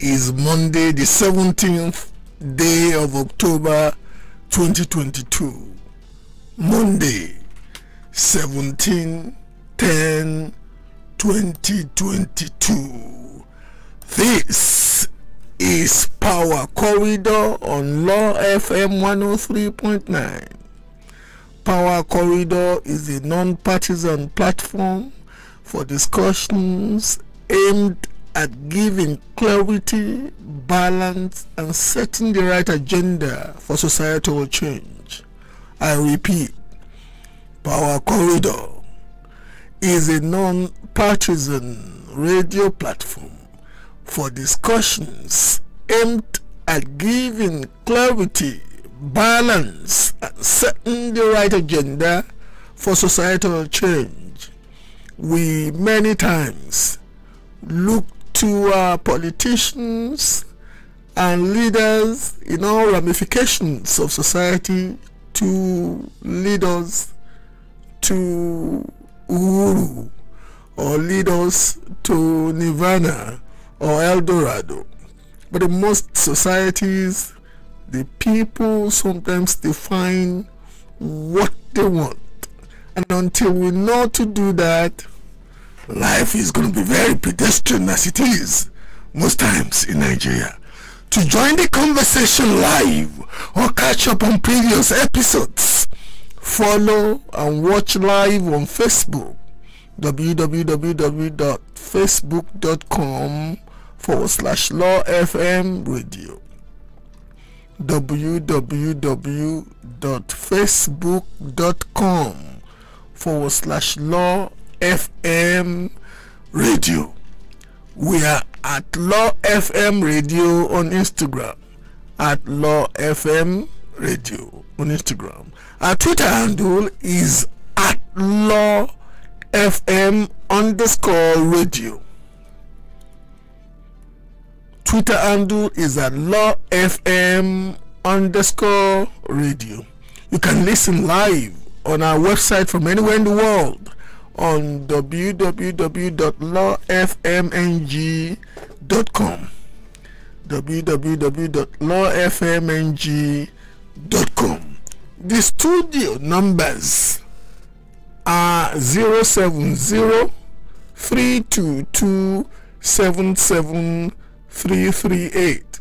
is Monday, the 17th day of October 2022. Monday, 17/10/2022. This is Power Corridor on Law FM 103.9. Power Corridor is a non-partisan platform for discussions aimed at giving clarity, balance, and setting the right agenda for societal change. I repeat, Power Corridor is a non-partisan radio platform for discussions aimed at giving clarity, balance, and setting the right agenda for societal change. We many times look to our politicians and leaders in all ramifications of society to lead us to Uhuru or lead us to Nirvana or El Dorado. But in most societies, the people sometimes define what they want. And until we know to do that, life is going to be very pedestrian as it is most times in Nigeria. To join the conversation live or catch up on previous episodes, follow and watch live on Facebook, www.facebook.com/LawFM Radio, www.facebook.com/LawFM Radio. We are at Law FM Radio on Instagram, at Law FM Radio on Instagram. Our Twitter handle is at Law FM_radio. Twitter handle is at Law FM_radio. You can listen live on our website from anywhere in the world on www.lawfmng.com, www.lawfmng.com. The studio numbers are 070-322-77338.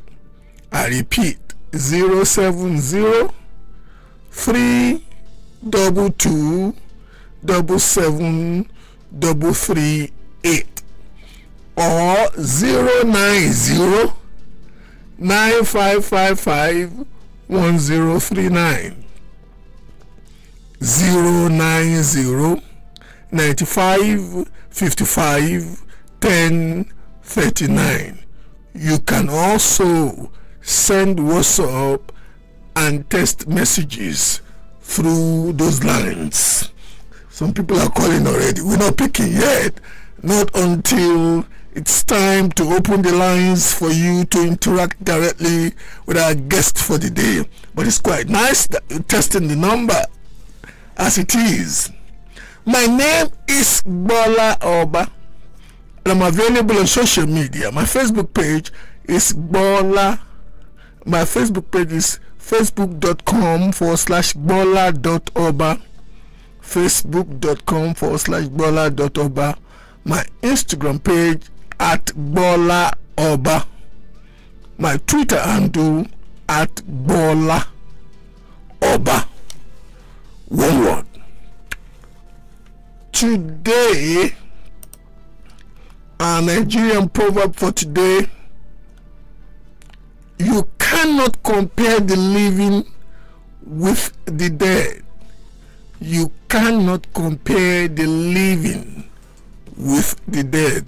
I repeat, 070-322-77338 or 090-9555-1039. 090-9555-1039. You can also send WhatsApp and text messages through those lines. Some people are calling already. We're not picking yet. Not until it's time to open the lines for you to interact directly with our guest for the day. But it's quite nice that you're testing the number as it is. My name is Gbola Oba, and I'm available on social media. My Facebook page is Gbola. My Facebook page is facebook.com/Gbola.Oba, facebook.com/Gbola.Oba. My Instagram page at Gbola Oba. My Twitter handle at Gbola Oba. One word. Today, our Nigerian proverb for today: you cannot compare the living with the dead. You cannot compare the living with the dead.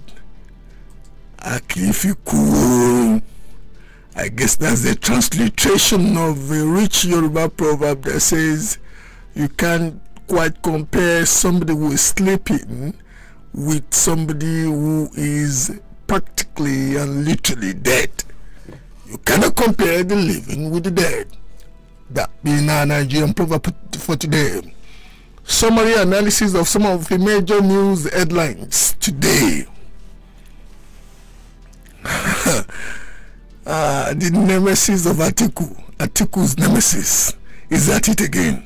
Akifiku. I guess that's the transliteration of a rich Yoruba proverb that says you can't quite compare somebody who is sleeping with somebody who is practically and literally dead. You cannot compare the living with the dead. That being our Nigerian proverb for today. Summary analysis of some of the major news headlines today. the nemesis of Atiku's nemesis, is at it again.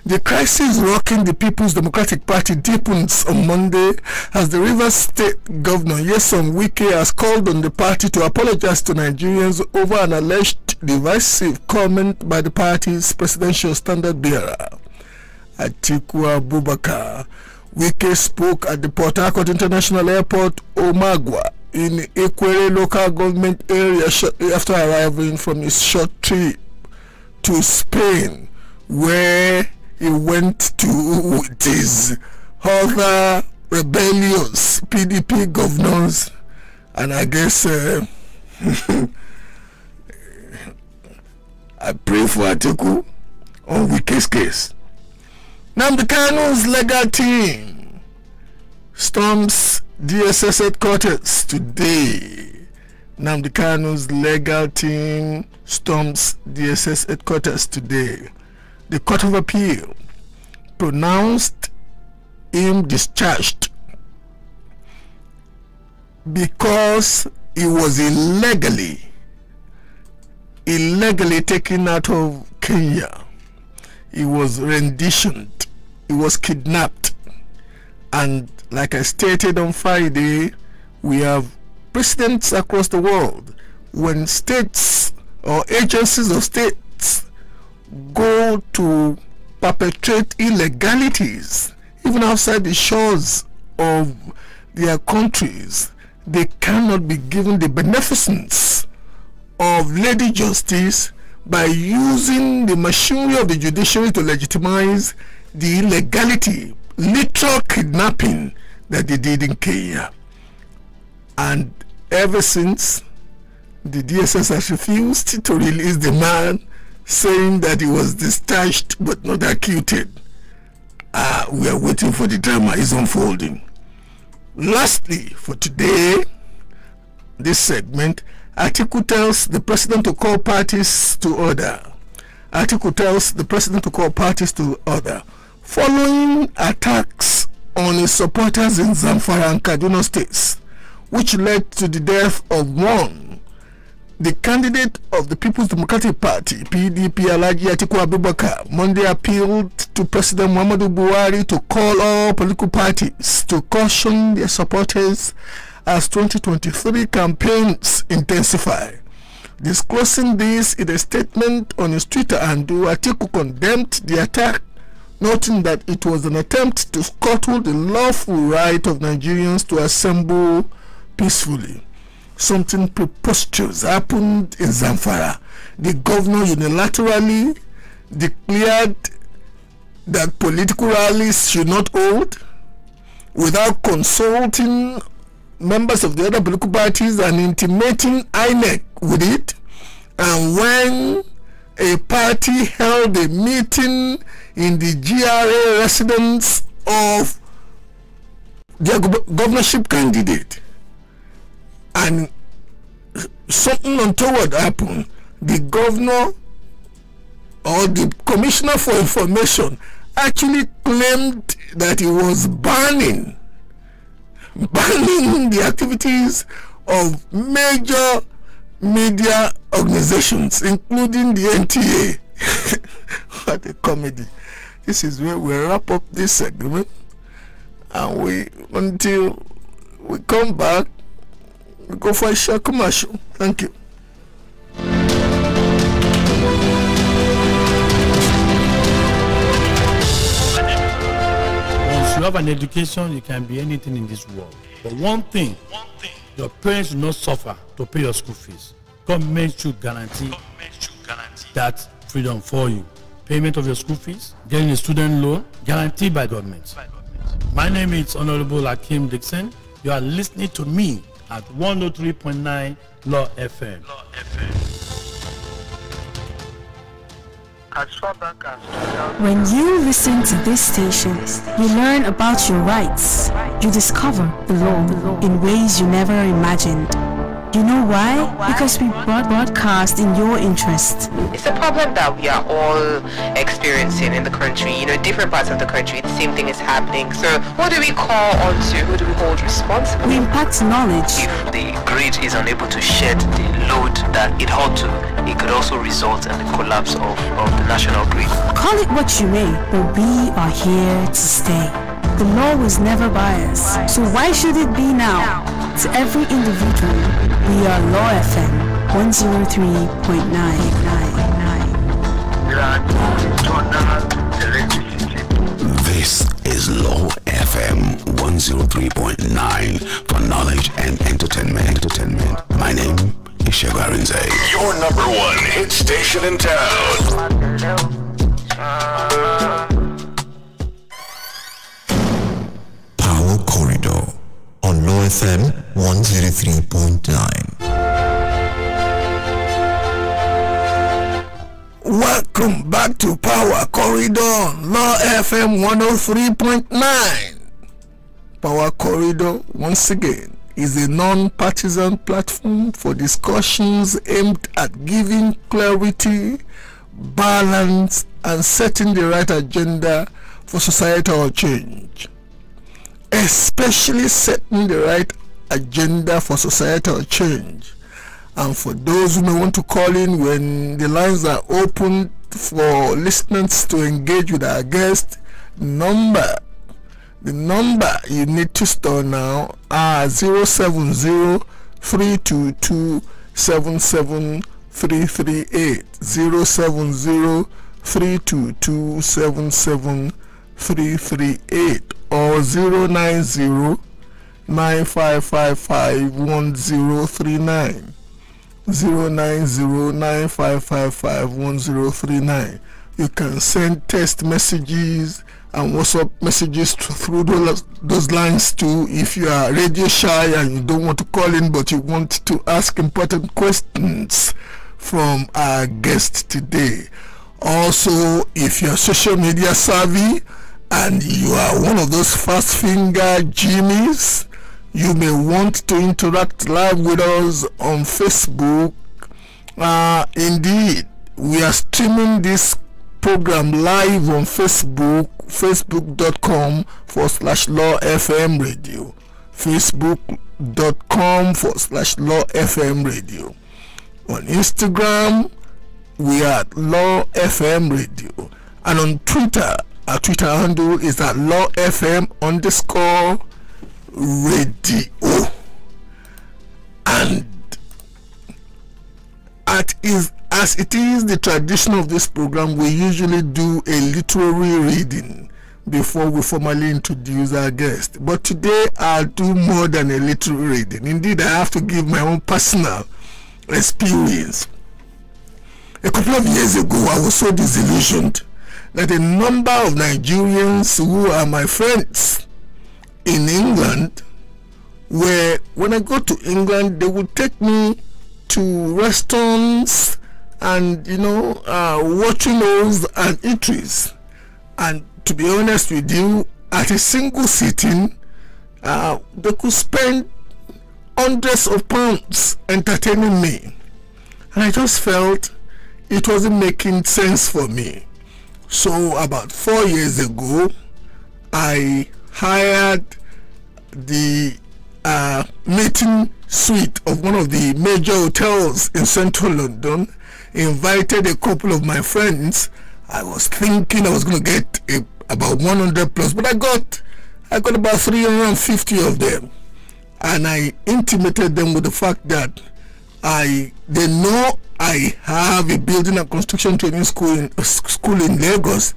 The crisis rocking the People's Democratic Party deepens on Monday as the Rivers State Governor Nyesom Wike has called on the party to apologize to Nigerians over an alleged divisive comment by the party's presidential standard bearer, Atiku Abubakar. Wike spoke at the Port Harcourt International Airport, Omagwa, in Ekwere local government area shortly after arriving from his short trip to Spain, where he went to with his other rebellious PDP governors, and I guess I pray for Atiku on Wike's case. Nnamdi Kanu's legal team storms DSS headquarters today. Nnamdi Kanu's legal team storms DSS headquarters today. The Court of Appeal pronounced him discharged because he was illegally taken out of Kenya. He was renditioned. He was kidnapped. And like I stated on Friday, we have precedents across the world when states or agencies of states go to perpetrate illegalities even outside the shores of their countries. They cannot be given the beneficence of Lady Justice by using the machinery of the judiciary to legitimize the illegality, literal kidnapping that they did in Kenya. And ever since, the DSS has refused to release the man, saying that he was discharged but not acquitted. We are waiting for the drama is unfolding. Lastly, for today, this segment, Atiku tells the president to call parties to order. Atiku tells the president to call parties to order following attacks on his supporters in Zamfara and Kaduna states, which led to the death of one. The candidate of the People's Democratic Party, PDP, Alhaji Atiku Abubakar, Monday appealed to President Muhammadu Buhari to call all political parties to caution their supporters as 2023 campaigns intensify. Disclosing this in a statement on his Twitter handle, Atiku condemned the attack, noting that it was an attempt to scuttle the lawful right of Nigerians to assemble peacefully. Something preposterous happened in Zamfara. The governor unilaterally declared that political rallies should not hold without consulting members of the other political parties and intimating INEC with it. And when a party held a meeting in the GRA residence of their governorship candidate, and something untoward happened, the governor or the commissioner for information actually claimed that he was banning the activities of major media organizations, including the NTA. What a comedy. This is where we wrap up this segment, and until we come back, we go for a short commercial. Thank you. Once you have an education, you can be anything in this world. But one thing, your parents will not suffer to pay your school fees. Government should guarantee that freedom for you. Payment of your school fees, getting a student loan, guaranteed by government. My name is Honorable Hakeem Dixon. You are listening to me at 103.9 Law FM. When you listen to this station, you learn about your rights. You discover the law in ways you never imagined. You know why? Because we broadcast in your interest. It's a problem that we are all experiencing in the country. You know, different parts of the country, the same thing is happening. So who do we call on to? Who do we hold responsible? We impact knowledge. If the grid is unable to shed the load that it ought to, it could also result in the collapse of the national grid. Call it what you may, but we are here to stay. The law was never biased, so why should it be now? To every individual, we are Law FM 103.9. This is Law FM 103.9 for knowledge and entertainment. My name is Shagarinze. Your number one hit station in town. Power Corridor on Law FM 103.9. Welcome back to Power Corridor, Law FM 103.9. Power Corridor, once again, is a non-partisan platform for discussions aimed at giving clarity, balance, and setting the right agenda for societal change. Especially setting the right agenda for societal change. And for those who may want to call in when the lines are open for listeners to engage with our guest, the number you need to store now are 070-322-77338, 070-322-77338, or 090-9555-1039. 090-9555-1039. You can send text messages and WhatsApp messages through those lines too if you are radio shy and you don't want to call in but you want to ask important questions from our guest today. Also, if you are social media savvy and you are one of those fast finger Jimmies, you may want to interact live with us on Facebook. Indeed, we are streaming this program live on Facebook, facebook.com/lawfmradio, facebook.com/lawfmradio. On Instagram, we are at Law FM Radio, and on Twitter, our Twitter handle is at lawfm_radio. And as it is the tradition of this program, we usually do a literary reading before we formally introduce our guest. But today I'll do more than a literary reading. Indeed, I have to give my own personal experience. A couple of years ago, I was so disillusioned that a number of Nigerians who are my friends in England, where when I go to England, they would take me to restaurants and watering holes and eateries, and to be honest with you, at a single sitting they could spend hundreds of pounds entertaining me, and I just felt it wasn't making sense for me. So about 4 years ago, I hired the meeting suite of one of the major hotels in central London, invited a couple of my friends. I was thinking I was going to get about 100 plus, but I got about 350 of them, and I intimated them with the fact that they know I have a building and construction training school in Lagos,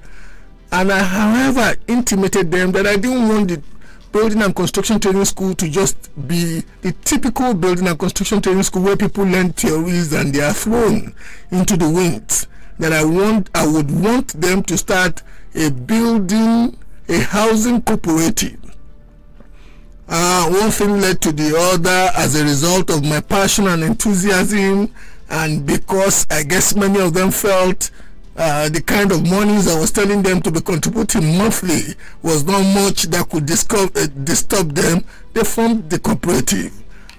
and I, however, intimated them that I didn't want the building and construction training school to just be the typical building and construction training school where people learn theories and they are thrown into the winds. That I would want them to start a housing cooperative. One thing led to the other as a result of my passion and enthusiasm, and because I guess many of them felt the kind of monies I was telling them to be contributing monthly was not much that could disturb them. They formed the cooperative.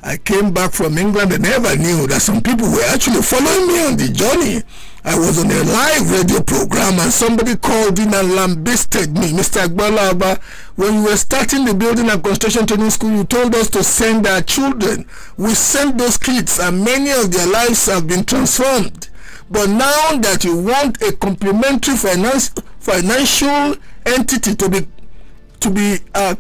I came back from England and never knew that some people were actually following me on the journey. I was on a live radio program and somebody called in and lambasted me. Mr. Gbola Oba, when you were starting the building and construction training school, you told us to send our children. We sent those kids and many of their lives have been transformed. But now that you want a complementary financial entity to be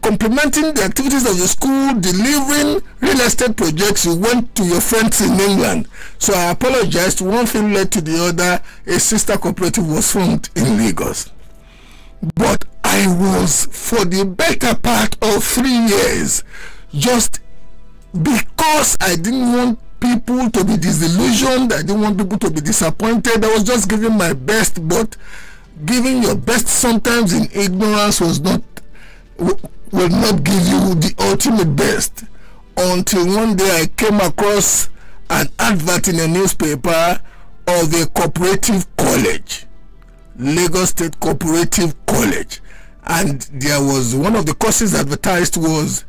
complementing the activities of the school, delivering real estate projects, you went to your friends in England. So I apologized. One thing led to the other. A sister cooperative was formed in Lagos. But I was, for the better part of 3 years, just because I didn't want people to be disillusioned, I didn't want people to be disappointed, I was just giving my best. But giving your best sometimes in ignorance will not give you the ultimate best. Until one day I came across an advert in a newspaper of a cooperative college, Lagos State Cooperative College, and there was one of the courses advertised was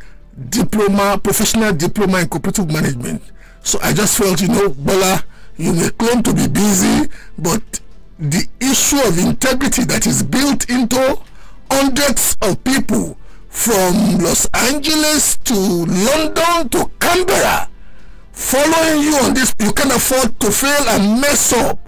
professional diploma in cooperative management. So I just felt, Gbola, you may claim to be busy, but the issue of integrity that is built into hundreds of people from Los Angeles to London to Canberra following you on this, you can't afford to fail and mess up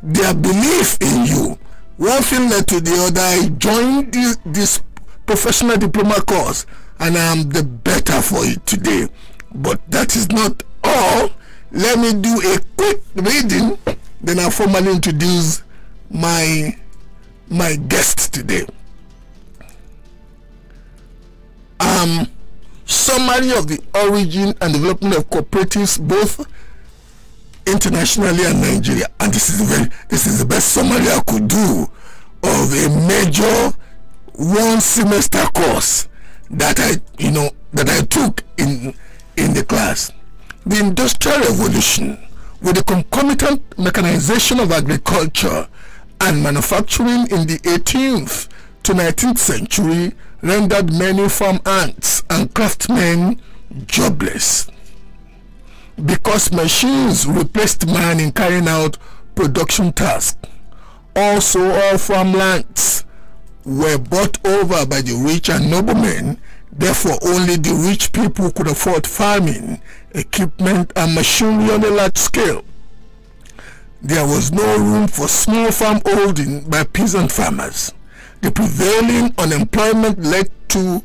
their belief in you. One thing led to the other. I joined this professional diploma course and I'm the better for it today. But that is not all. Let me do a quick reading, then I'll formally introduce my guest today. Summary of the origin and development of cooperatives both internationally and Nigeria. And this is the best summary I could do of a major one semester course that I took in the class. The Industrial Revolution, with the concomitant mechanization of agriculture and manufacturing in the 18th to 19th century, rendered many farm ants and craftsmen jobless. Because machines replaced man in carrying out production tasks. Also, all farmlands were bought over by the rich and noblemen. Therefore, only the rich people could afford farming, equipment, and machinery on a large scale. There was no room for small farm holding by peasant farmers. The prevailing unemployment led to,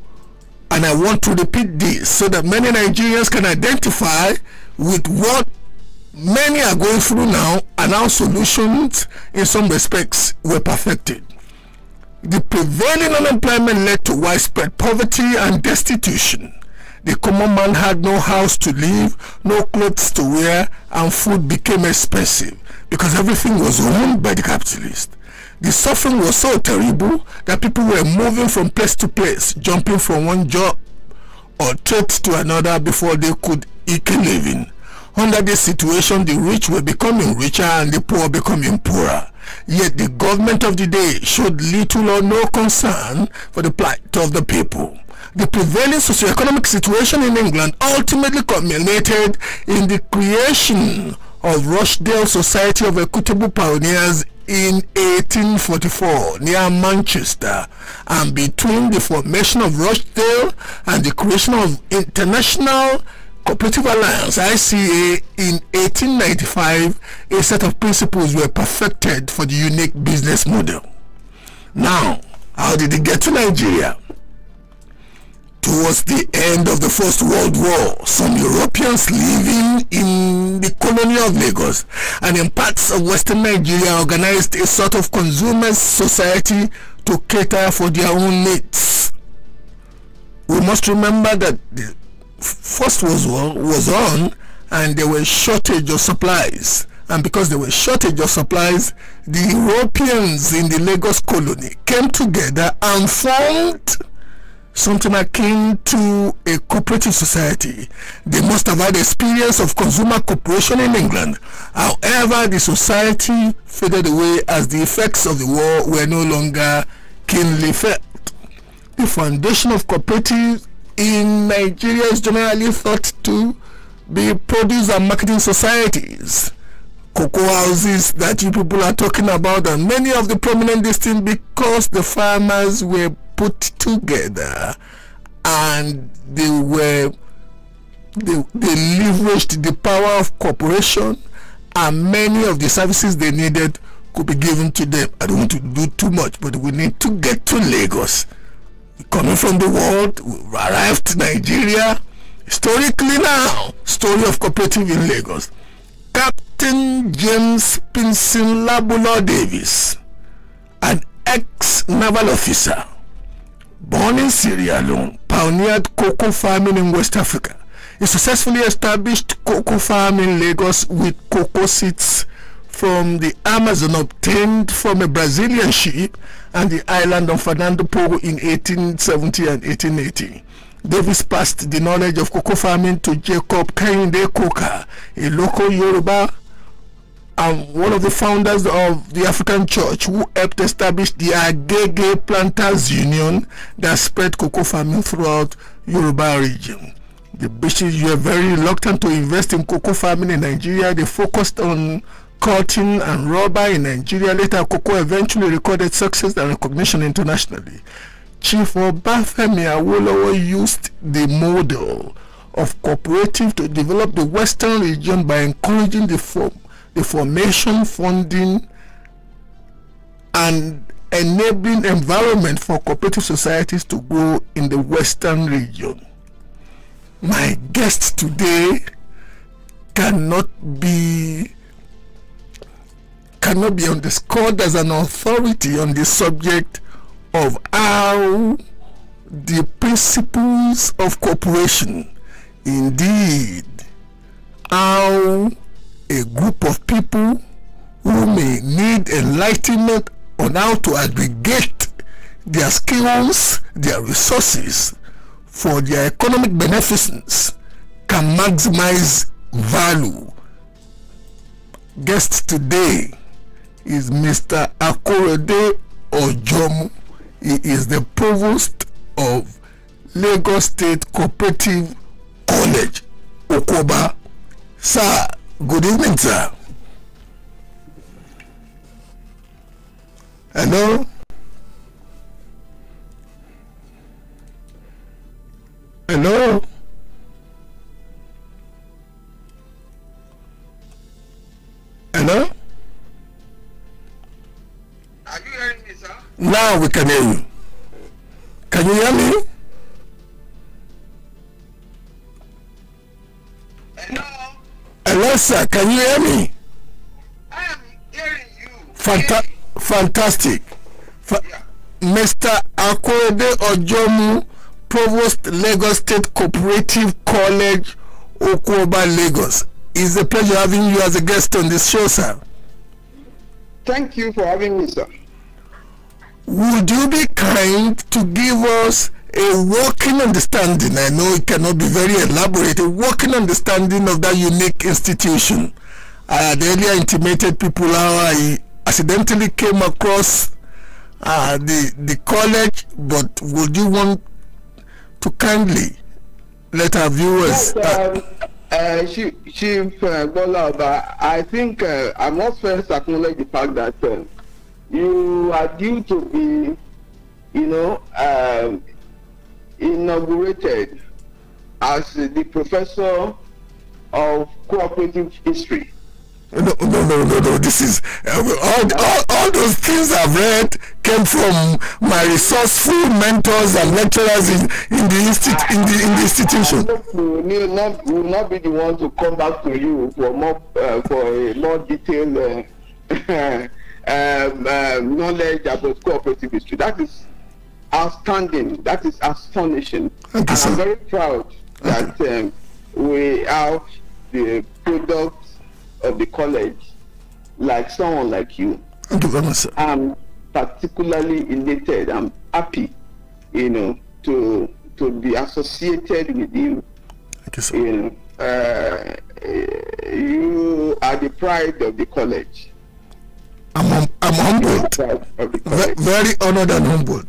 and I want to repeat this so that many Nigerians can identify with what many are going through now, and our solutions in some respects were perfected. The prevailing unemployment led to widespread poverty and destitution. The common man had no house to live, no clothes to wear, and food became expensive because everything was owned by the capitalists. The suffering was so terrible that people were moving from place to place, jumping from one job or trade to another before they could eke a living. Under this situation, the rich were becoming richer and the poor becoming poorer. Yet the government of the day showed little or no concern for the plight of the people. The prevailing socioeconomic situation in England ultimately culminated in the creation of Rochdale Society of Equitable Pioneers in 1844 near Manchester, and between the formation of Rochdale and the creation of International Cooperative Alliance (ICA) in 1895, a set of principles were perfected for the unique business model. Now, how did it get to Nigeria? Towards the end of the First World War, some Europeans living in the colony of Lagos and in parts of Western Nigeria organized a sort of consumers society to cater for their own needs. We must remember that the First World War was on and there was shortage of supplies. And because there was shortage of supplies, the Europeans in the Lagos colony came together and formed something akin to a cooperative society. They must have had experience of consumer cooperation in England. However, the society faded away as the effects of the war were no longer keenly felt. The foundation of cooperatives in Nigeria is generally thought to be produce and marketing societies, cocoa houses that you people are talking about, and many of the prominent things, because the farmers were put together and they leveraged the power of cooperation, and many of the services they needed could be given to them. I don't want to do too much, but we need to get to Lagos. Coming from the world, we arrived to Nigeria. Historically now, story of cooperative in Lagos. Captain James Pinson Labulo Davis, an ex-naval officer, born in Sierra Leone, pioneered cocoa farming in West Africa. He successfully established cocoa farm in Lagos with cocoa seeds from the Amazon obtained from a Brazilian ship and the island of Fernando Pogo in 1870 and 1880. Davis passed the knowledge of cocoa farming to Jacob Kehinde Coker, a local Yoruba and one of the founders of the African Church, who helped establish the Agege Planters Union that spread cocoa farming throughout Yoruba region. The British were very reluctant to invest in cocoa farming in Nigeria. They focused on cotton and rubber in Nigeria. Later, cocoa eventually recorded success and recognition internationally. Chief Obafemi Awolowo used the model of cooperative to develop the Western region by encouraging the formation, funding, and enabling environment for cooperative societies to grow in the Western region. My guest today cannot be underscored as an authority on the subject of how the principles of cooperation, indeed how a group of people who may need enlightenment on how to aggregate their skills, their resources for their economic beneficence, can maximize value. Guest today is Mr. Akorede Ojomu. He is the Provost of Lagos State Cooperative College, Okoba. Sir, good evening, sir. Hello? Hello? Hello? Are you hearing me, sir? Now we can hear you. Can you hear me? Hello? Hello, sir. Can you hear me? I am hearing you. Fantastic. Mr. Akorede Ojomu, Provost, Lagos State Cooperative College, Okoba, Lagos. It's a pleasure having you as a guest on this show, sir. Thank you for having me, sir. Would you be kind to give us a working understanding? I know it cannot be very elaborate. A working understanding of that unique institution. I had earlier intimated people how I accidentally came across the college, but would you want to kindly let our viewers... Chief Gbola Oba, I think I must first acknowledge the fact that you are due to be, inaugurated as the professor of cooperative history. No. This is all those things I've read came from my resourceful mentors and lecturers in the institution. We will not be the one to come back to you for a more detailed knowledge about cooperative history. That is outstanding. That is astonishing. Thank you, sir. I'm very proud that we have the product of the college, like someone like you. Thank you very much, sir. I'm particularly elated. I'm happy, to be associated with you. Thank you, sir. You are the pride of the college. I'm humbled. Very honored and humbled.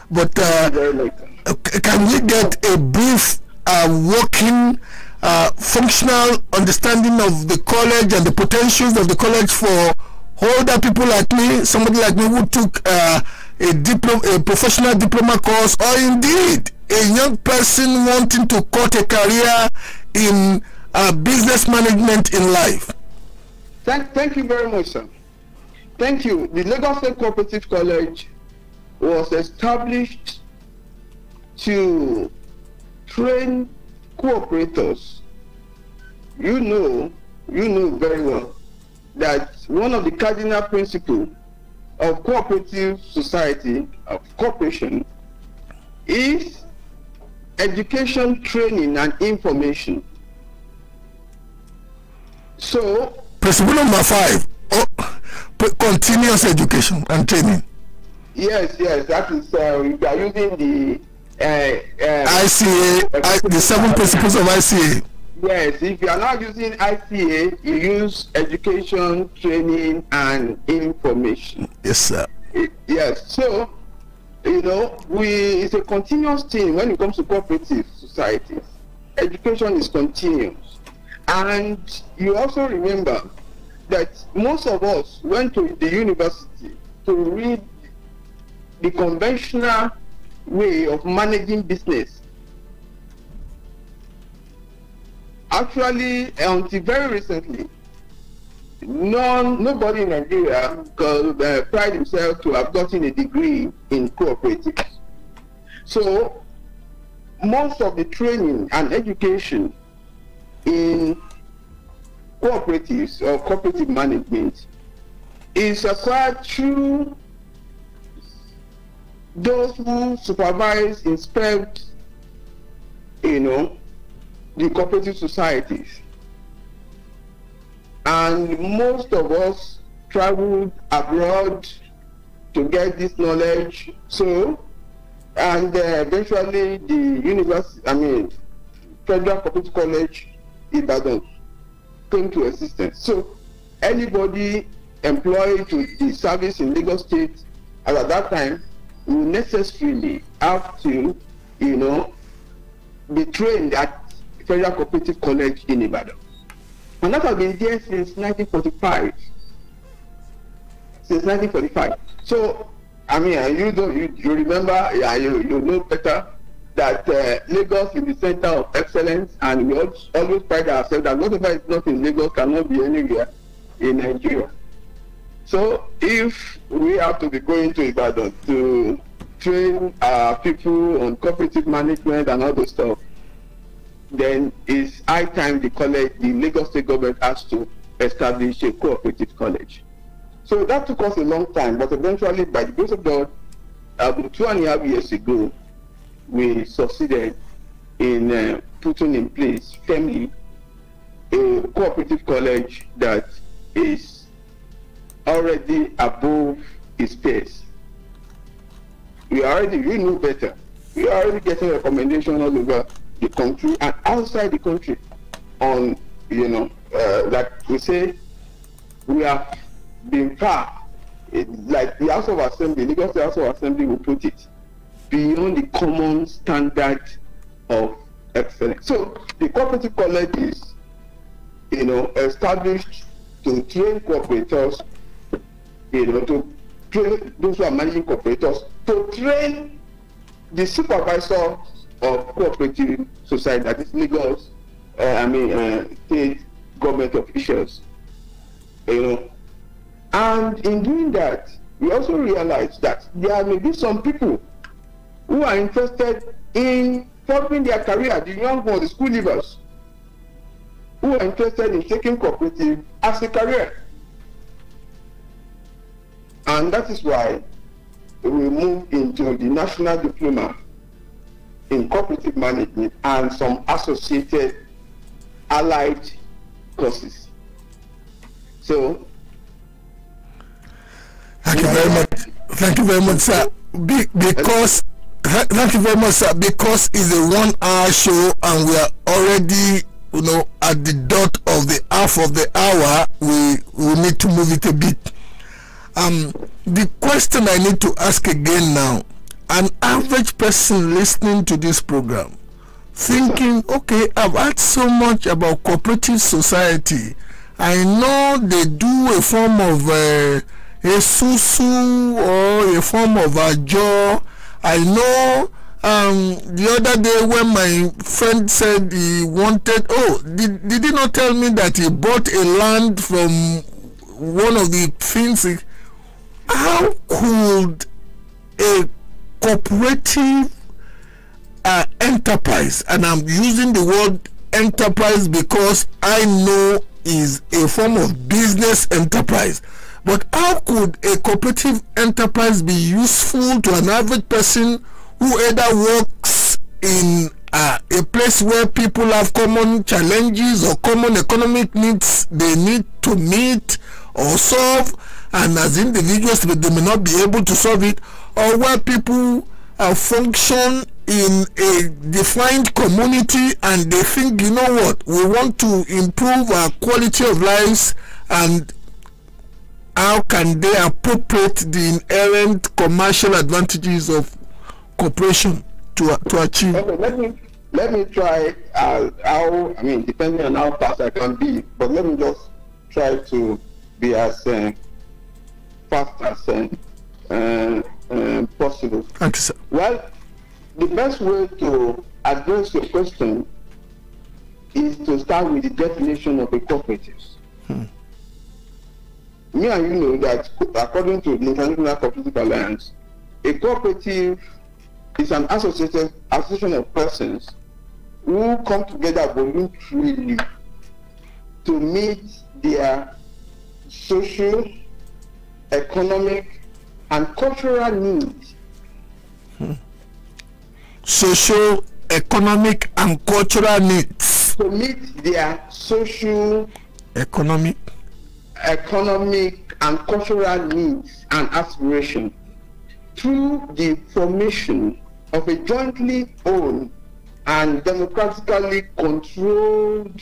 But can we get a brief working functional understanding of the college and the potentials of the college for older people like me, somebody like me who took a professional diploma course, or indeed a young person wanting to cut a career in business management in life? Thank you very much, sir. Thank you. The Lagos State Cooperative College was established to train cooperators. You know very well that one of the cardinal principles of cooperative society, of cooperation, is education, training, and information. So, principle number 5, continuous education and training. Yes, that is, we are using the ICA, the 7 principles of ICA. Yes, if you are not using ICA, you use education, training, and information. Yes, sir. Yes, so, it's a continuous thing when it comes to cooperative societies. Education is continuous. And you also remember that most of us went to the university to read the conventional way of managing business. Actually, until very recently, nobody in Nigeria could pride himself to have gotten a degree in cooperatives. So, most of the training and education in cooperatives or cooperative management is acquired through those who supervise, inspect, the cooperative societies. And most of us traveled abroad to get this knowledge. So, and eventually the Federal Cooperative College Ibadan came to existence. So, anybody employed to the service in Lagos State at that time will necessarily have to, be trained at Federal Cooperative College in Ibadan. And that has been there since 1945. So, you remember, you know better that Lagos is the center of excellence, and we always pride ourselves that whatever is not in Lagos cannot be anywhere in Nigeria. So, if we have to be going to Ibadan to train people on cooperative management and all those stuff, then it's high time the Lagos State government has to establish a cooperative college. So that took us a long time, but eventually, by the grace of God, about 2.5 years ago, we succeeded in putting in place firmly a cooperative college that is already above its peers. We know better. We are already getting recommendations all over the country and outside the country on, like we say, we have been far, like the House of Assembly, Lagos House of Assembly will put it, beyond the common standard of excellence. So the cooperative college is, established to train cooperators, to train those who are managing cooperators, to train the supervisor of cooperative society, that is Lagos, state government officials, And in doing that, we also realized that there may be some people who are interested in following their career, the young ones, the school leavers, who are interested in taking cooperative as a career. And that is why we moved into the National Diploma in Cooperative Management and some associated allied courses. So, thank you very much. Thank you very much, sir. Thank you very much, sir. Because it's a 1-hour show and we are already, at the dot of the half of the hour, we need to move it a bit. The question I need to ask again now: an average person listening to this program thinking, okay, I've heard so much about cooperative society. I know they do a form of a susu or a form of a jaw. I know the other day when my friend said he wanted, did he not tell me that he bought a land from one of the things? How could a cooperative enterprise, and I'm using the word enterprise because I know is a form of business enterprise, but how could a cooperative enterprise be useful to an average person who either works in a place where people have common challenges or common economic needs they need to meet or solve, and as individuals they may not be able to solve it, or where people function in a defined community and they think, you know what, we want to improve our quality of lives, and how can they appropriate the inherent commercial advantages of cooperation to achieve? Okay, let me try how, I mean, depending on how fast I can be, but let me just try to be as fast as possible. Thank you, sir. Well, the best way to address your question is to start with the definition of a cooperative. Me and you know that according to the International Cooperative Alliance, a cooperative is an association of persons who come together voluntarily to meet their social, economic, and cultural needs. Social, economic, and cultural needs. To meet their social, economic, and cultural needs and aspirations through the formation of a jointly owned and democratically controlled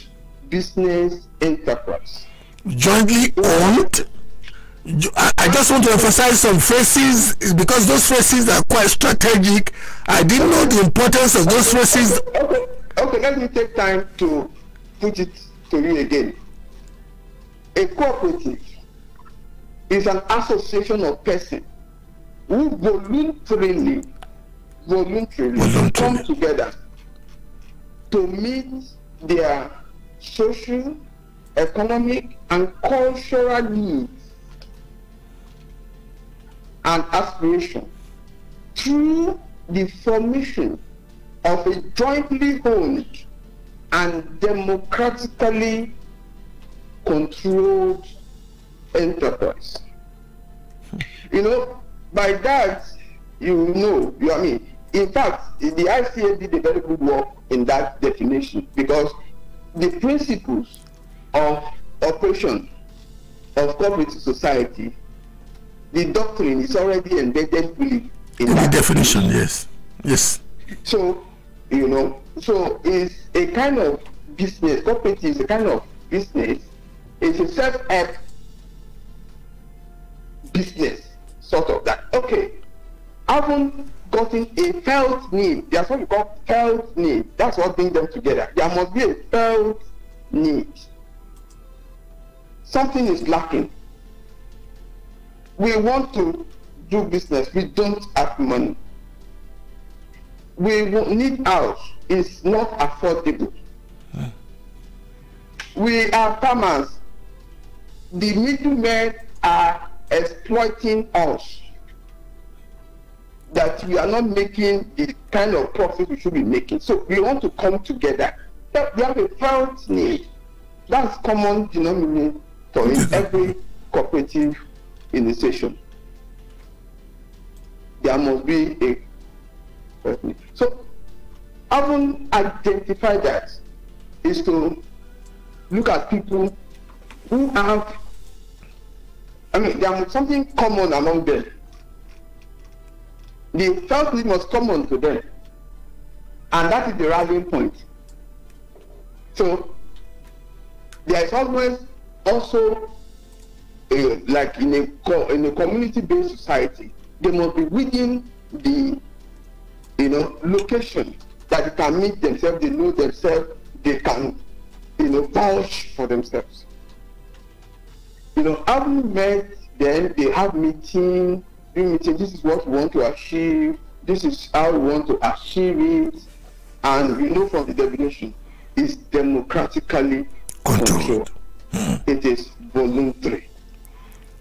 business enterprise. Jointly owned? I just want to emphasize some phrases because those phrases are quite strategic. I didn't know the importance of those phrases. Okay, let me take time to put it to you again. A cooperative is an association of persons who voluntarily come together to meet their social, economic, and cultural needs and aspiration through the formation of a jointly owned and democratically controlled enterprise. You know, by that, you know, I mean, in fact, the ICA did a very good work in that definition, because the principles of operation of cooperative society, the doctrine is already embedded fully in the definition. Yes. So, you know, so it's a kind of business. Cooperative is a kind of business. It's a self-help business, sort of that. Okay, haven't gotten a felt need. That's what we call felt need. That's what brings them together. There must be a felt need. Something is lacking. We want to do business. We don't have money. We need house. It's not affordable. We are farmers. The middlemen are exploiting us, that we are not making the kind of profit we should be making. So we want to come together. We have a felt need. That's common denominator in every cooperative initiation. There must be a felt need. So having identified that is to look at people who have, I mean, there is something common among them. The felt need was common to them, and that is the rallying point. So there is always also like in a community-based society, they must be within the location that they can meet themselves, they know themselves, they can, vouch for themselves. Having met, then they have meeting, this is what we want to achieve, this is how we want to achieve it, and we know from the definition, it's democratically controlled. It is voluntary.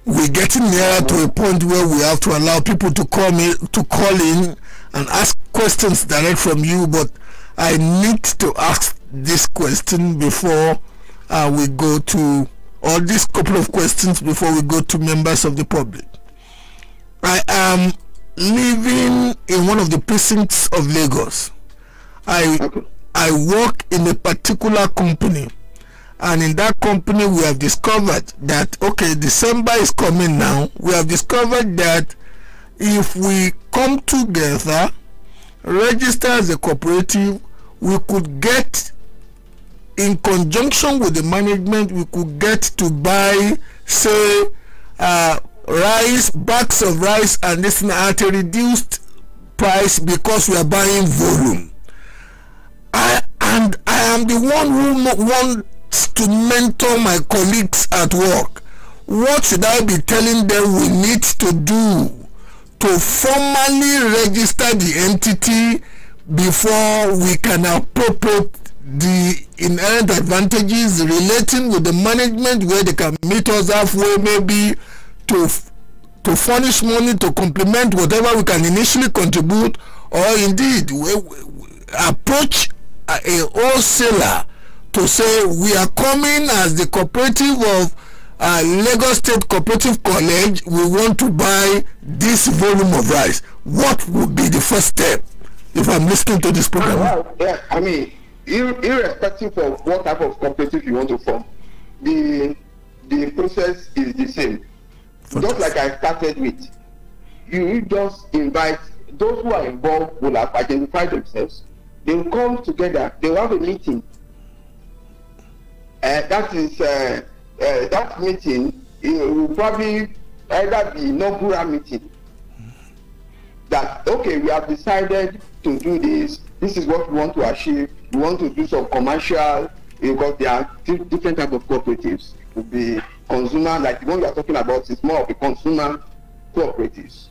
We're getting nearer to a point where we have to allow people to call in and ask questions direct from you, but I need to ask this question before we go to, or this couple of questions before we go to members of the public. I am living in one of the precincts of Lagos. I work in a particular company, and in that company we have discovered that, okay, December is coming now. We have discovered that if we come together, register as a cooperative, we could get, in conjunction with the management, we could get to buy, say, rice, bags of rice, and this at a reduced price because we are buying volume. I am the one who wants to mentor my colleagues at work. What should I be telling them we need to do to formally register the entity before we can appropriate the inherent advantages relating with the management, where they can meet us halfway, maybe to furnish money to complement whatever we can initially contribute, or indeed approach a wholesaler to say we are coming as the cooperative of Lagos State Cooperative College, we want to buy this volume of rice. What would be the first step if I'm listening to this program? Well, yeah, I mean, irrespective of what type of cooperative you want to form, the process is the same. Fantastic. Just like I started with, you just invite those who are involved, will have identified themselves, they will come together, they will have a meeting. That meeting, it will probably either be inaugural meeting. That, okay, we have decided to do this, this is what we want to achieve, we want to do some commercial, because there are different types of cooperatives. It could be consumer, like the one we are talking about is more of a consumer cooperatives.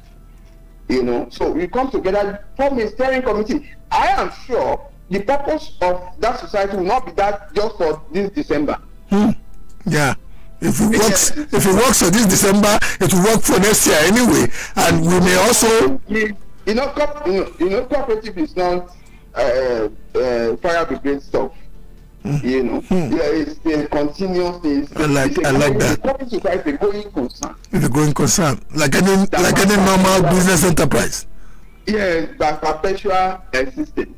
So we come together, form a steering committee. I am sure the purpose of that society will not be that just for this December. Yeah. If it works for this December, it will work for next year anyway. And we may also, cooperative is not fire brigade stuff. It's a continuous thing. I like that. It's a going concern. It's a going concern, like any normal business enterprise. Yes, but perpetual existence.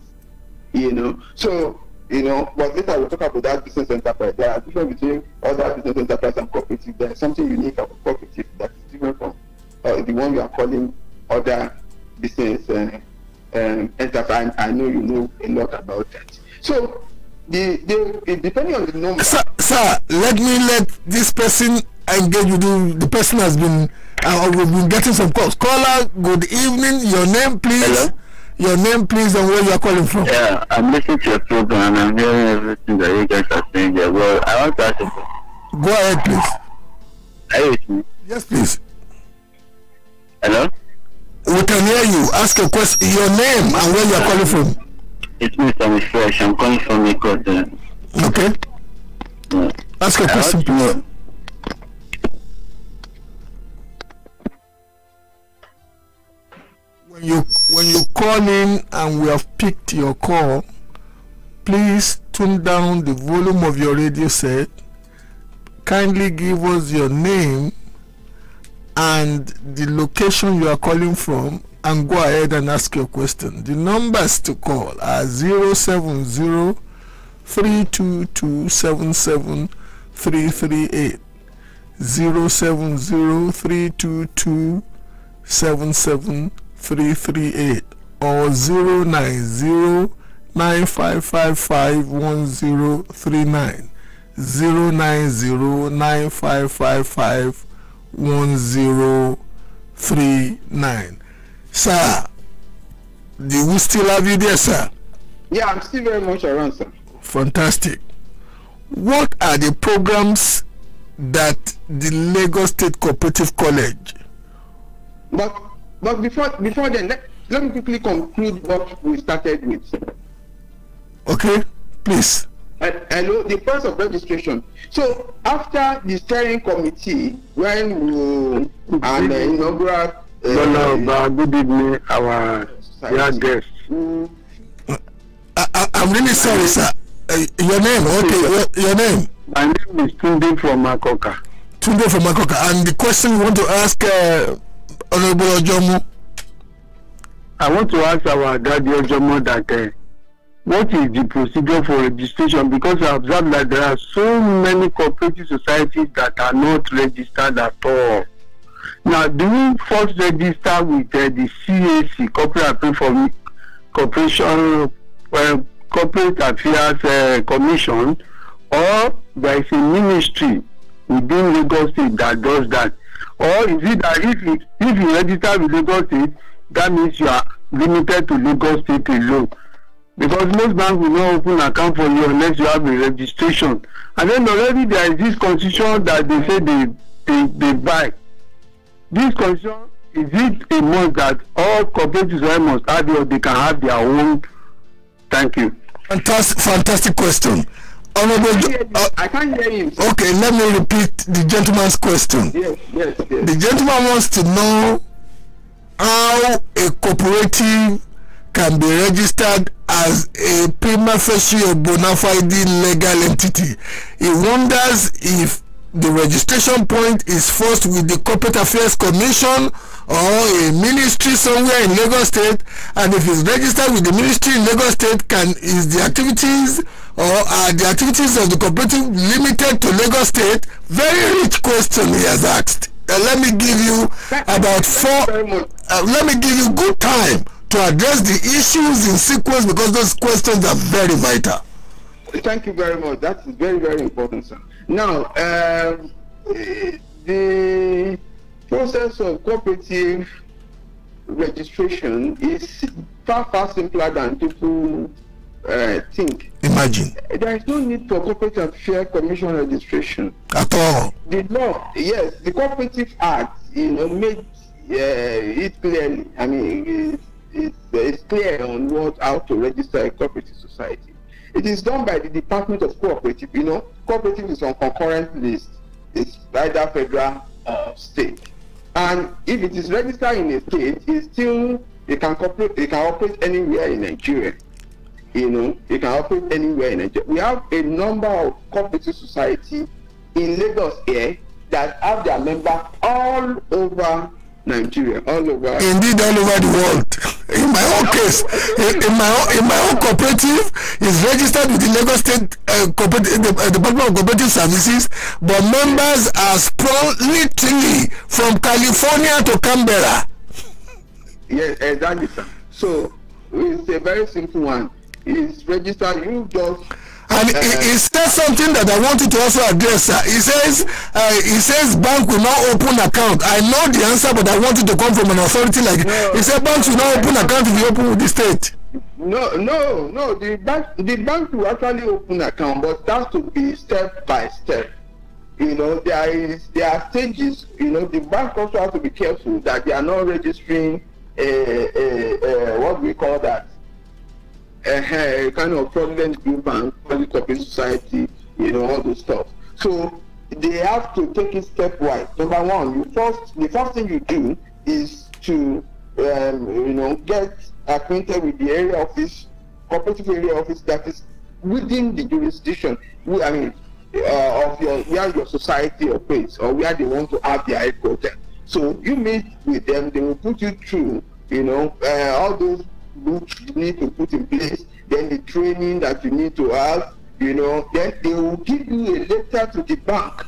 So but later we'll talk about that business enterprise. There are difference between other business enterprise and cooperative. There is something unique about cooperative that is different from the one we are calling other business enterprise. I know you know a lot about that. So depending on the number. Sir, let this person engage with you. The person has been we've been getting some calls. Caller, good evening. Your name, please. Hello? Your name, please, and where you are calling from. Yeah, I'm listening to your program and I'm hearing everything that you guys are saying there. Well, I want to ask you a question. Go ahead, please. Are you with me? Yes, please. Hello? We can hear you. Ask a question. Your name and where you are calling from. It's me, Sammy Fresh. I'm calling from Akorede. Okay. Yeah. Ask a question, please. When you call in and we have picked your call, please tune down the volume of your radio set. Kindly give us your name and the location you are calling from, and go ahead and ask your question. The numbers to call are 070-322-77338, 070-322-77338, or 090-9555-1039, 090-9555-1039. Sir, do we still have you there, sir? Yeah, I'm still very much around, sir. Fantastic. What are the programs that the Lagos State Cooperative College? But before then, let me quickly conclude what we started with. Okay, please. Hello, the process of registration. So after the steering committee, when we and inaugural Gbola Oba, good evening, our dear guest. I'm really sorry, sir. Your name? Okay, your name? My name is Tunde from Makoka. Tunde from Makoka. And the question you want to ask Honorable Ojomu? I want to ask our Daddy Ojomu that what is the procedure for registration? Because I observed that there are so many cooperative societies that are not registered at all. Now, do we first register with the CAC, Corporate Affairs Commission, or there is a ministry within Lagos State that does that? Or is it that if you register with Lagos State, that means you are limited to Lagos State alone? Because most banks will not open an account for you unless you have a registration. And then already there is this constitution that they say they buy. This constitution, is it a must that all cooperatives must have it, or they can have their own? Thank you. Fantastic question. I can't hear you. Okay, let me repeat the gentleman's question. Yes. The gentleman wants to know how a cooperative can be registered as a prima facie or bona fide legal entity. He wonders if the registration point is first with the Corporate Affairs Commission or a ministry somewhere in Lagos State, and if it's registered with the ministry in Lagos State, is the activities or are the activities of the cooperative limited to Lagos State? Very rich question he has asked. Let me give you about let me give you good time to address the issues in sequence, because those questions are very vital. Thank you very much. That is very, very important, sir. Now, the process of cooperative registration is far simpler than people think. Imagine. There is no need for Corporate Affairs Commission registration at all. The law, yes, the Cooperative Act, made it clearly. I mean, it's clear on how to register a cooperative society. It is done by the Department of Cooperative. Cooperative is on concurrent list. It's either federal or state. And if it is registered in a state, it can operate anywhere in Nigeria. It can operate anywhere in Nigeria. We have a number of cooperative society in Lagos here that have their members all over Nigeria, all over. Indeed, all over the world. In my own case, in my own cooperative is registered with the Lagos State Department of Cooperative Services, but members are sprung literally from California to Canberra. Yes, exactly, sir. So it's a very simple one. It's registered. You just. And he says something that I want you to also address, sir. He says bank will not open account. I know the answer, but I want it to come from an authority like he said banks will not open account if you open with the state. No. The bank will actually open account, but that's to be step by step. There are stages. The bank also has to be careful that they are not registering what we call that. A kind of fraudulent group and cooperative society, all those stuff. So they have to take it stepwise. Number one, the first thing you do is to get acquainted with the area office, cooperative area office that is within the jurisdiction. Of where your society operates or where they want to have their headquarters. So you meet with them, they will put you through, all those groups you need to put in place, then the training that you need to have, then they will give you a letter to the bank.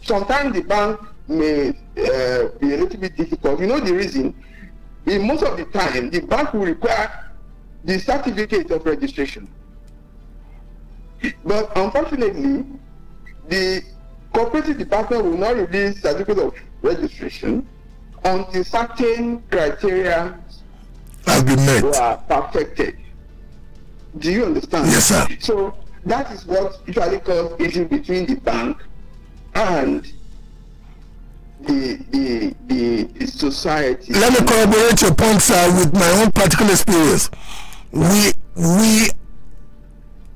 Sometimes the bank may be a little bit difficult. The reason? Most of the time, the bank will require the certificate of registration. But unfortunately, the cooperative department will not release certificate of registration until certain criteria Has been met. were perfected. Do you understand? Yes, sir. So that is what usually causes issue between the bank and the society. Let me corroborate your point, sir, with my own particular experience. We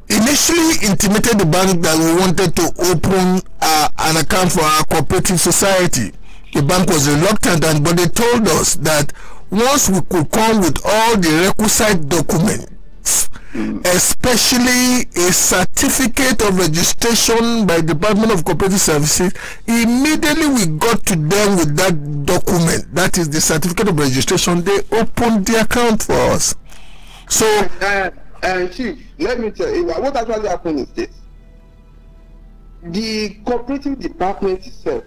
initially intimated the bank that we wanted to open an account for our cooperative society. The bank was reluctant, but they told us that once we could come with all the requisite documents, especially a certificate of registration by Department of Cooperative Services, immediately we got to them with that document, that is the certificate of registration, they opened the account for us. So Chief, let me tell you what actually happened is this. The cooperative department itself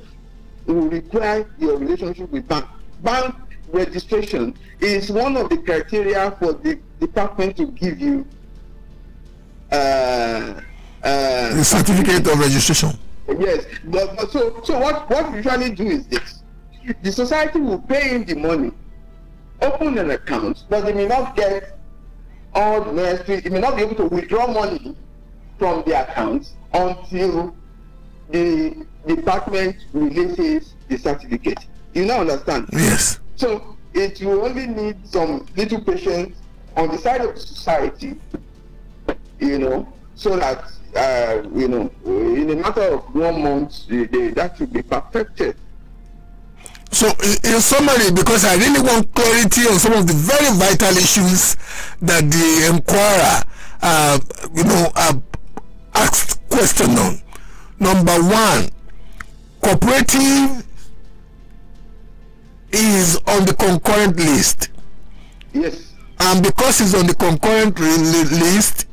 will require your relationship with bank. Bank registration is one of the criteria for the department to give you the certificate of registration. Yes, but so what we usually do is this: the society will pay in the money, open an account, but they may not get all the necessary. They may not be able to withdraw money from the account until the department releases the certificate. You now understand? Yes. So it will only need some little patience on the side of the society, so that in a matter of 1 month, that will be perfected. So in summary, because I really want clarity on some of the very vital issues that the inquirer asked question on. Number one, cooperative is on the concurrent list. Yes. And because it's on the concurrent list,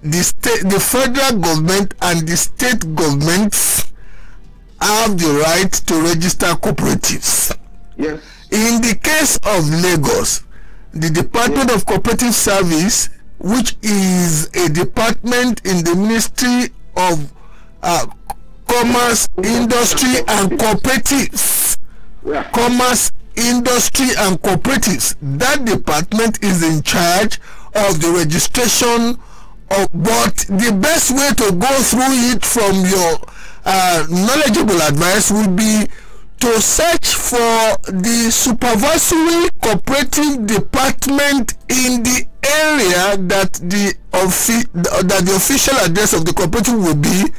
the federal government and the state governments have the right to register cooperatives. Yes. In the case of Lagos, the Department of Cooperative Service, which is a department in the Ministry of Commerce, Industry and Cooperatives. Yeah. Commerce, Industry and Cooperatives. That department is in charge of the registration of, but the best way to go through it from your knowledgeable advice would be to search for the supervisory cooperative department in the area that the official address of the cooperative will be,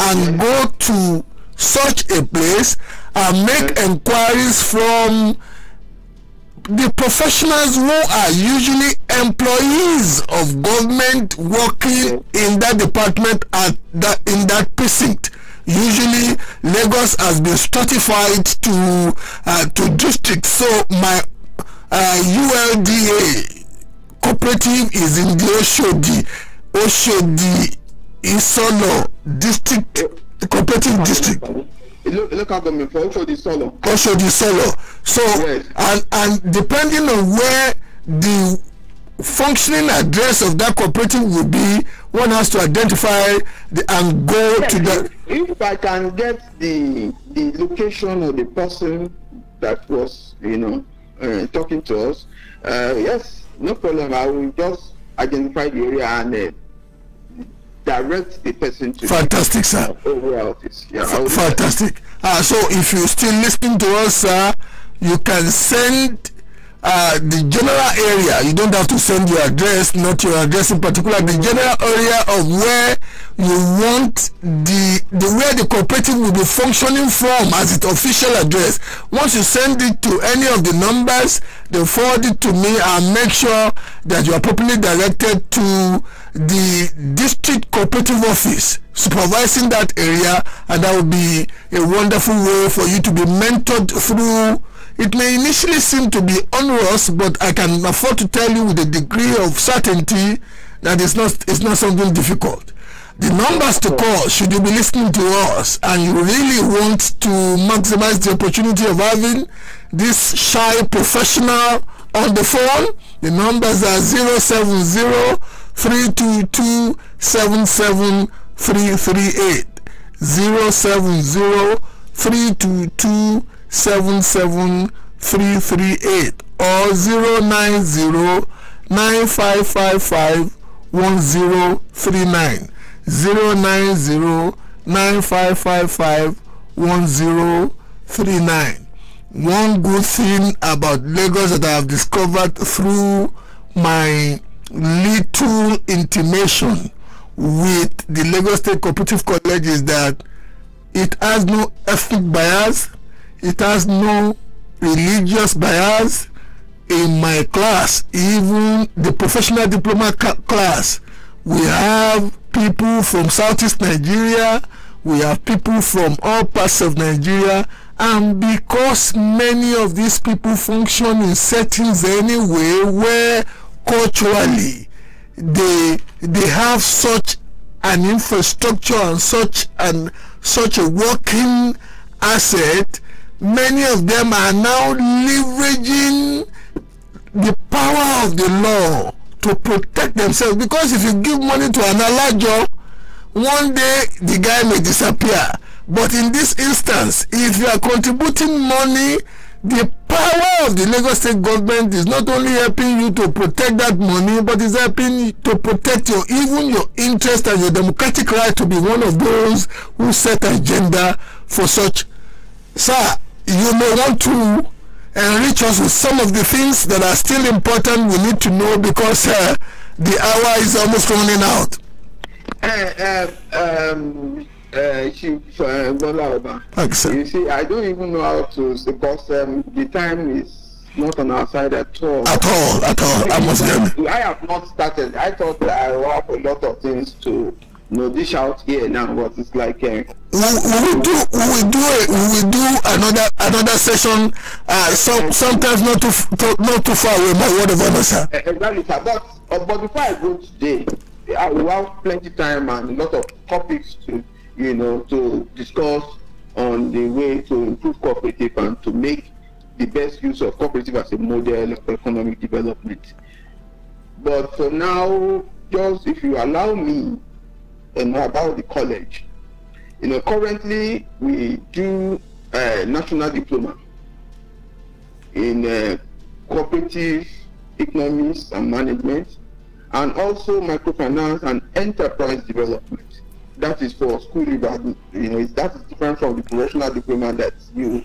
and go to such a place and make inquiries from the professionals who are usually employees of government working in that department in that precinct. Usually Lagos has been stratified to districts, so my ULDA cooperative is in the Oshodi Isolo district, cooperative district. Look at them for Oshodi Solo. Oshodi Solo. So yes. and depending on where the functioning address of that cooperative will be, one has to identify and go to the. If I can get the location of the person that was talking to us, yes, no problem. I will just identify the area and direct the person to. Fantastic, sir. Office. Yeah, fantastic. So if you're still listening to us, sir, you can send the general area. You don't have to send your address, not your address in particular. The general area of where you want where the cooperative will be functioning from as its official address. Once you send it to any of the numbers, they forward it to me and make sure that you are properly directed to the district cooperative office supervising that area, and that would be a wonderful way for you to be mentored through. It may initially seem to be onerous, but I can afford to tell you with a degree of certainty that it's not something difficult. The numbers to call, should you be listening to us and you really want to maximize the opportunity of having this shy professional on the phone, the numbers are 070-322-77338, 070-322-77338. 338 or 090-9555-1039. 090-9555-1039. One good thing about Lagos that I have discovered through my little intimation with the Lagos State Cooperative College is that it has no ethnic bias, it has no religious bias. In my class, even the professional diploma class, we have people from Southeast Nigeria, we have people from all parts of Nigeria, and because many of these people function in settings anyway where culturally they have such an infrastructure and such a working asset, many of them are now leveraging the power of the law to protect themselves. Because if you give money to an alajo, one day the guy may disappear. But in this instance, if you are contributing money, the power of the Lagos State government is not only helping you to protect that money, but is helping you to protect even your interest and your democratic right to be one of those who set agenda for such. Sir, you may want to enrich us with some of the things that are still important we need to know, because the hour is almost running out. Chief Gbola Oba, you see, I don't even know how to, because the time is not on our side at all. At all. I have not started. I thought that I have a lot of things to dish out here now, but it's like we will do another session. Sometimes not too far away. My word of honor, sir. Exactly, sir. But before I go today, I will have plenty time and a lot of topics to to discuss on the way to improve cooperative and to make the best use of cooperative as a model of economic development. But for now, just if you allow me about the college, currently we do national diploma in cooperative economics and management, and also microfinance and enterprise development. That is for school leavers. That is different from the professional diploma that you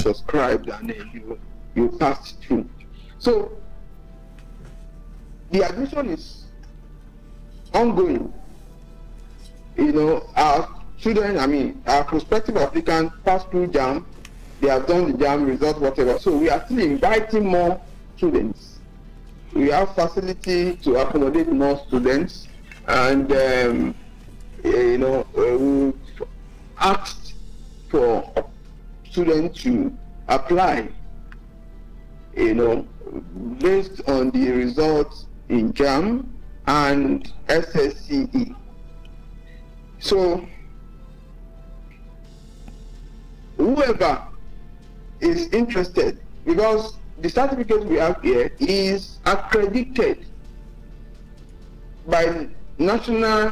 subscribed and you passed through. So the admission is ongoing. Our students, our prospective applicants pass through JAM. They have done the JAM result, whatever. So we are still inviting more students. We have facility to accommodate more students, and we've asked for students to apply, based on the results in JAM and SSCE. So whoever is interested, because the certificate we have here is accredited by National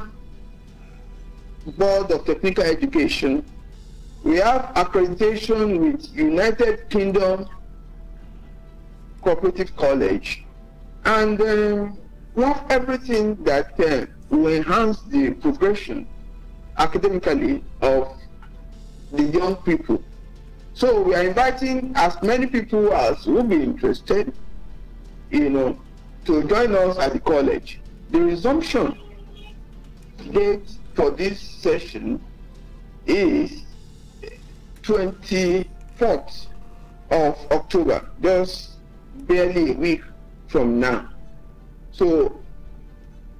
Board of Technical Education. We have accreditation with United Kingdom Cooperative College, and we have everything that will enhance the progression academically of the young people. So we are inviting as many people as will be interested, to join us at the college. The resumption date for this session is 24th of October, just barely a week from now. So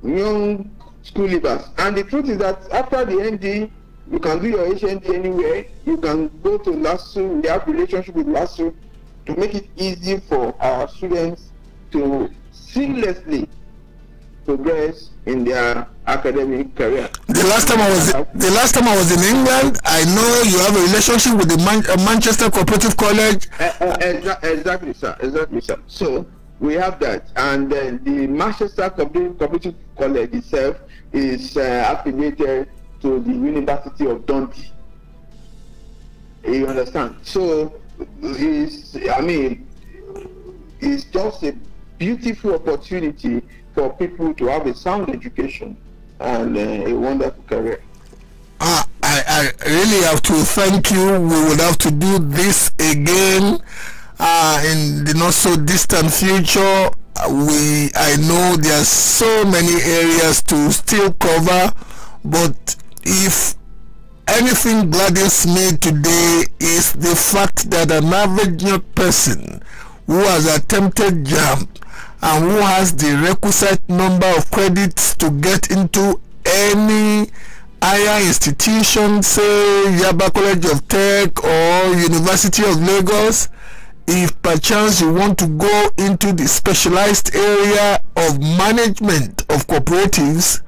young school leavers, and the truth is that after the ND, you can do your HND anywhere. You can go to LASU. We have relationship with LASU to make it easy for our students to seamlessly progress in their academic career. The last time I was in England, I know you have a relationship with the Manchester Cooperative College. Exactly, sir. So we have that, and the Manchester Cooperative College itself is affiliated to the University of Dundee. You understand? So is, it's just a beautiful opportunity for people to have a sound education and a wonderful career. I really have to thank you. We will have to do this again in the not so distant future. I know there are so many areas to still cover, but if anything gladdens me today is the fact that an average young person who has attempted JAMB and who has the requisite number of credits to get into any higher institution, say Yaba College of Tech or University of Lagos, if perchance you want to go into the specialized area of management of cooperatives,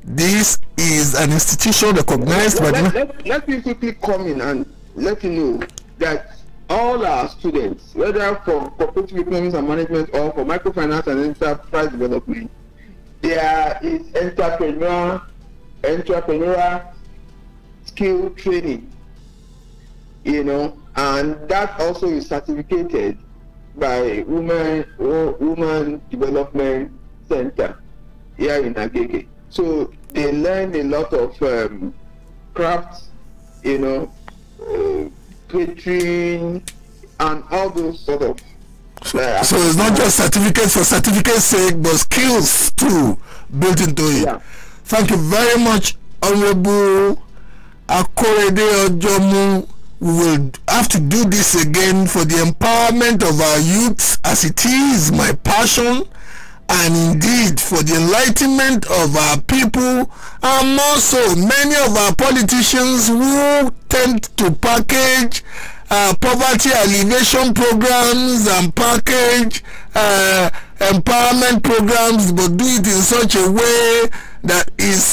this is an institution recognized by the... Let me quickly come in and let you know that all our students, whether for cooperative economics and management or for microfinance and enterprise development, there is entrepreneurial skill training, and that also is certificated by Women Development Center here in Agege. So they learn a lot of crafts, catering, and all those sort of. So it's not just certificates for certificate's sake, but skills too built into it. Yeah. Thank you very much, Honorable Akorede Ojomu. We will have to do this again for the empowerment of our youths, as it is my passion, and indeed for the enlightenment of our people, and more so many of our politicians who tend to package poverty alleviation programs and package empowerment programs, but do it in such a way that is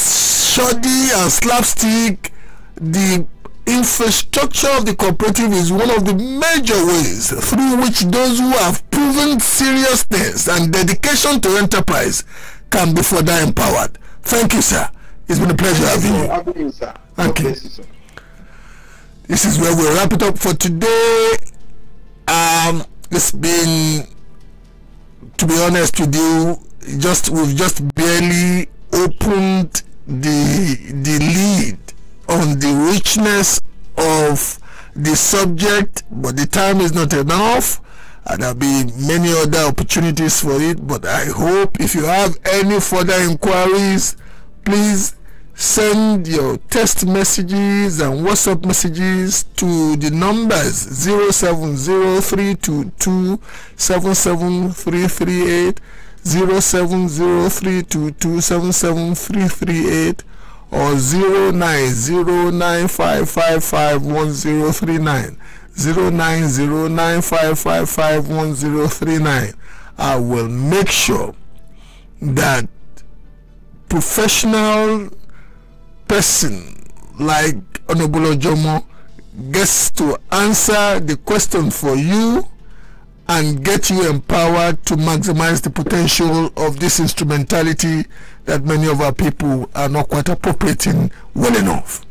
shoddy and slapstick. The infrastructure of the cooperative is one of the major ways through which those who have proven seriousness and dedication to enterprise can be further empowered. Thank you, sir. It's been a pleasure having you. Having you, sir. Thank you. This is where we'll wrap it up for today. It's been, to be honest with you, we've just barely opened the lead on the richness of the subject, but the time is not enough, and there'll be many other opportunities for it. But I hope if you have any further inquiries, please send your text messages and WhatsApp messages to the numbers 07032277338, 07032277338, or 09095551039, 09095551039. I will make sure that professional person like Honorable Ojomu gets to answer the question for you and get you empowered to maximize the potential of this instrumentality that many of our people are not quite appropriating well enough.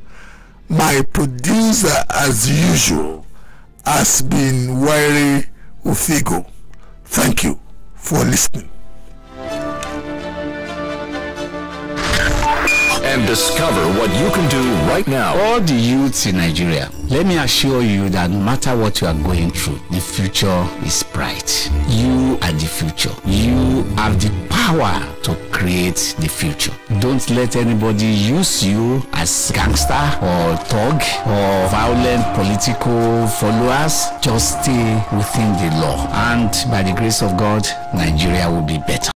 My producer, as usual, has been Wairi Ufigo. Thank you for listening. And discover what you can do right now. All the youths in Nigeria, let me assure you that no matter what you are going through, the future is bright. You are the future. You have the power to create the future. Don't let anybody use you as gangster or thug or violent political followers. Just stay within the law. And by the grace of God, Nigeria will be better.